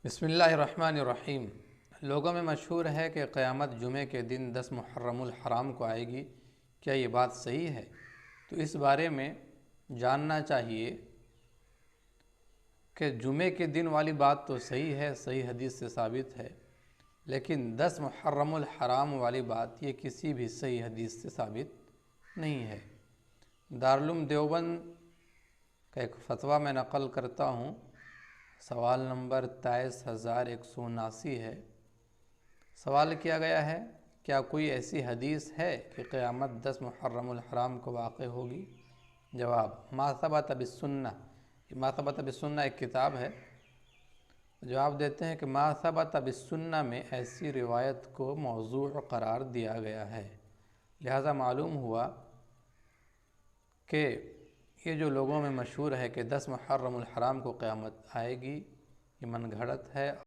بسم اللہ الرحمن الرحیم۔ لوگوں میں مشہور ہے کہ قیامت جمعے کے دن 10 محرم الحرام کو آئے گی۔ کیا یہ بات صحیح ہے؟ تو اس بارے میں جاننا چاہیے کہ جمعے کے دن والی بات تو صحیح ہے، صحیح حدیث سے ثابت ہے، لیکن 10 محرم الحرام والی بات یہ کسی بھی صحیح حدیث سے ثابت نہیں ہے۔ دارالعلوم دیوبند کا ایک فتویٰ میں نقل کرتا ہوں، سوال نمبر 23179 ہے۔ سوال کیا گیا ہے، کیا کوئی ایسی حدیث ہے کہ قیامت 10 محرم الحرام کو واقع ہوگی؟ جواب، ما ثبت بالسنہ۔ ما ثبت بالسنہ ایک کتاب ہے۔ جواب دیتے ہیں کہ ما ثبت بالسنہ میں ایسی روایت کو موضوع قرار دیا گیا ہے، لہذا معلوم ہوا کہ یہ جو لوگوں میں مشہور ہے کہ 10 محرم الحرام کو قیامت آئے گی، یہ من گھڑت ہے۔